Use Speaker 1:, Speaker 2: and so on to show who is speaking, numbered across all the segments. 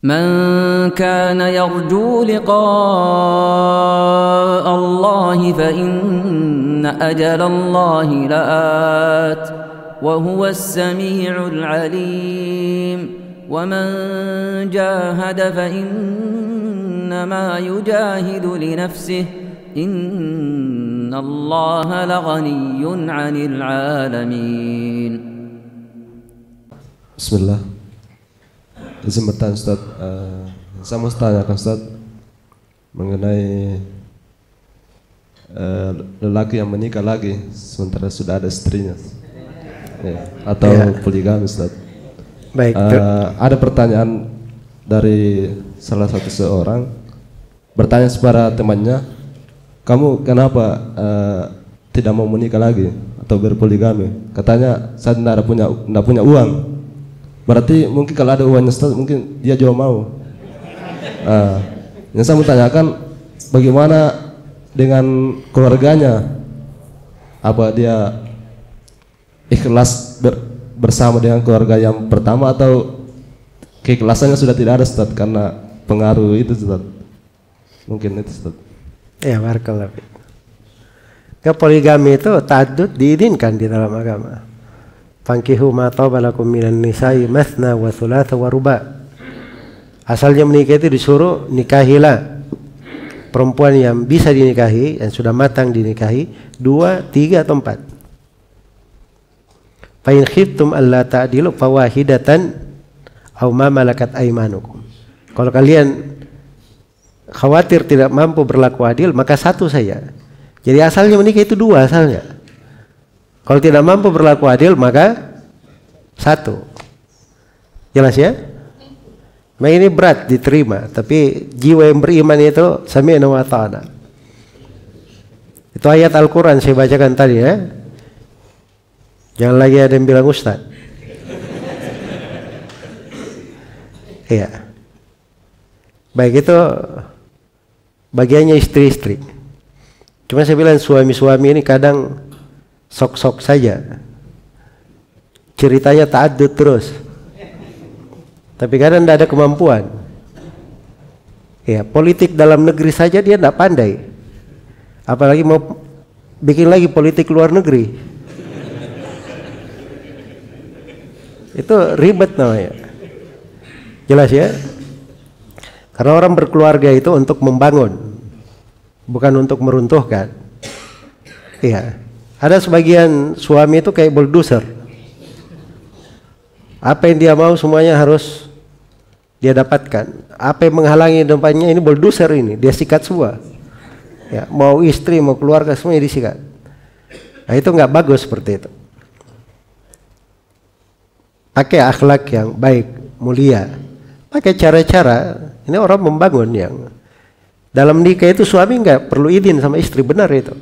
Speaker 1: من كان يرجو لقاء الله فإن أجل الله لآت وهو السميع العليم ومن جاهد فإنما يجاهد لنفسه إن الله لغني عن العالمين.
Speaker 2: بسم الله. Izin bertanya Ustaz, saya mau tanyakan Ustaz mengenai lelaki yang menikah lagi sementara sudah ada istrinya, atau poligami Ustaz.
Speaker 3: Baik.
Speaker 2: Ada pertanyaan dari salah satu seorang bertanya kepada temannya, kamu kenapa tidak mau menikah lagi atau berpoligami? Katanya saya tidak punya uang. Berarti mungkin kalau ada uangnya Ustaz, mungkin dia juga mau. Yang saya mau tanyakan, bagaimana dengan keluarganya? Apa dia ikhlas bersama dengan keluarga yang pertama, atau keikhlasannya sudah tidak ada Ustaz karena pengaruh itu Ustaz? Mungkin itu Ustaz.
Speaker 3: Ya, barakallahu fiik. Poligami itu ta'addud diizinkan di dalam agama. Fankihu ma taba lakum minan nisa'i mathna wa thulatha wa ruba'. Asalnya menikah itu disuruh nikahilah perempuan yang bisa dinikahi, yang sudah matang dinikahi, 2, 3 atau 4. Fa in khiftum alla ta'dilu fawahidatan aw ma malakat aymanukum. Kalau kalian khawatir tidak mampu berlaku adil, maka 1 saja. Jadi asalnya menikah itu 2 asalnya. Kalau tidak mampu berlaku adil, maka 1. Jelas ya? Nah, ini berat diterima, tapi jiwa yang beriman itu sami'na wa ata'na. Itu ayat Al-Quran saya bacakan tadi ya. Jangan lagi ada yang bilang Ustaz. Iya. Baik, itu bagiannya istri-istri. Cuma saya bilang suami-suami ini kadang sok-sok saja, ceritanya ta'addud terus, tapi kadang tidak ada kemampuan. Ya, politik dalam negeri saja dia tidak pandai, apalagi mau bikin lagi politik luar negeri. Itu ribet namanya. Jelas ya? Karena orang berkeluarga itu untuk membangun, bukan untuk meruntuhkan. Iya. Ada sebagian suami itu kayak bulldozer. Apa yang dia mau semuanya harus dia dapatkan. Apa yang menghalangi depannya, ini bulldozer ini, dia sikat semua. Ya, mau istri, mau keluarga semuanya disikat. Nah, itu nggak bagus seperti itu. Pakai akhlak yang baik, mulia. Pakai cara-cara, ini orang membangun yang dalam nikah itu suami nggak perlu izin sama istri, benar itu.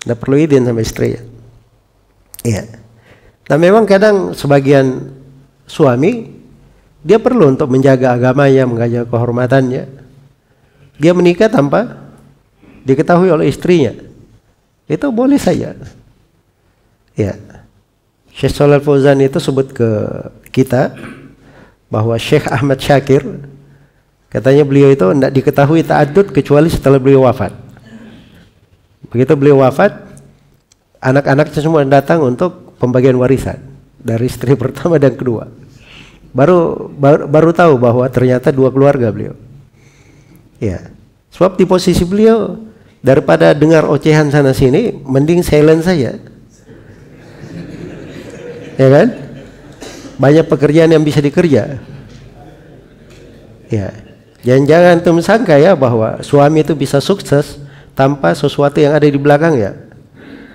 Speaker 3: Tidak perlu izin sama istri ya. Iya. Nah, memang kadang sebagian suami dia perlu untuk menjaga agamanya, menjaga kehormatannya. Dia menikah tanpa diketahui oleh istrinya. Itu boleh saja. Ya. Syekh Shalal Fauzan itu sebut ke kita bahwa Syekh Ahmad Syakir, katanya beliau itu tidak diketahui ta'addud kecuali setelah beliau wafat. Begitu beliau wafat, anak-anaknya semua datang untuk pembagian warisan dari istri pertama dan kedua. Baru tahu bahwa ternyata 2 keluarga beliau. Ya, sebab di posisi beliau daripada dengar ocehan sana sini, mending silent saja. Ya kan? Banyak pekerjaan yang bisa dikerja. Ya, jangan-jangan antum sangka ya bahwa suami itu bisa sukses tanpa sesuatu yang ada di belakangnya.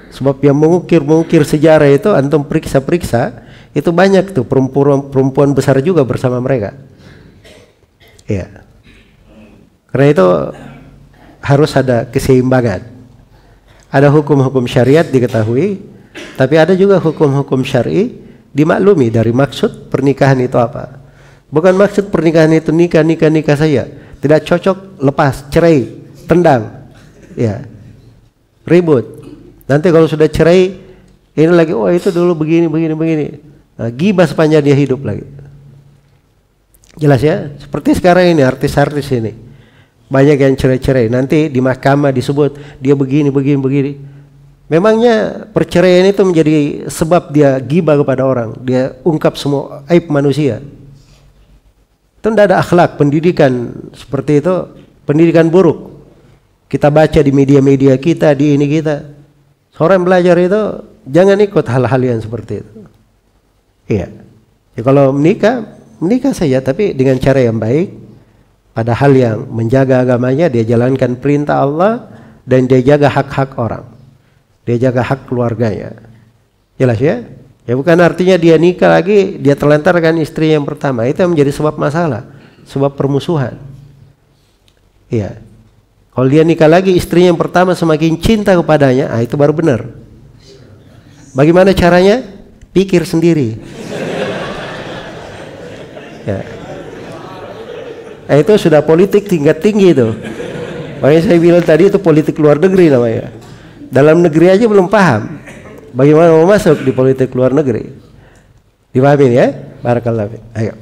Speaker 3: Sebab yang mengukir sejarah itu antum periksa-periksa, itu banyak tuh perempuan besar juga bersama mereka. Ya. Karena itu harus ada keseimbangan. Ada hukum-hukum syariat diketahui, tapi ada juga hukum-hukum syar'i dimaklumi dari maksud pernikahan itu apa. Bukan maksud pernikahan itu nikah saja. Tidak cocok, lepas, cerai, tendang. Ya, ribut. Nanti kalau sudah cerai, ini lagi, oh itu dulu begini. Nah, gibah sepanjang dia hidup lagi. Jelas ya? Seperti sekarang ini artis-artis ini. Banyak yang cerai-cerai. Nanti di mahkamah disebut dia begini, begini, begini. Memangnya perceraian itu menjadi sebab dia gibah kepada orang. Dia ungkap semua aib manusia. Itu tidak ada akhlak, pendidikan seperti itu, pendidikan buruk. Kita baca di media-media kita, di ini kita. Seorang belajar itu jangan ikut hal-hal yang seperti itu. Iya. Ya, kalau menikah saja, tapi dengan cara yang baik, pada hal yang menjaga agamanya, dia jalankan perintah Allah dan dia jaga hak-hak orang, dia jaga hak keluarganya. Jelas ya? Ya bukan artinya dia nikah lagi, dia terlantarkan istri yang pertama, itu yang menjadi sebab masalah, sebab permusuhan. Iya. Kalau dia nikah lagi, istri yang pertama semakin cinta kepadanya, itu baru benar. Bagaimana caranya? Pikir sendiri. Ya. Itu sudah politik tingkat tinggi itu. Makanya saya bilang tadi itu politik luar negeri namanya. Dalam negeri aja belum paham. Bagaimana mau masuk di politik luar negeri? Dipahamin ya? Barakallahu fiik. Ayo.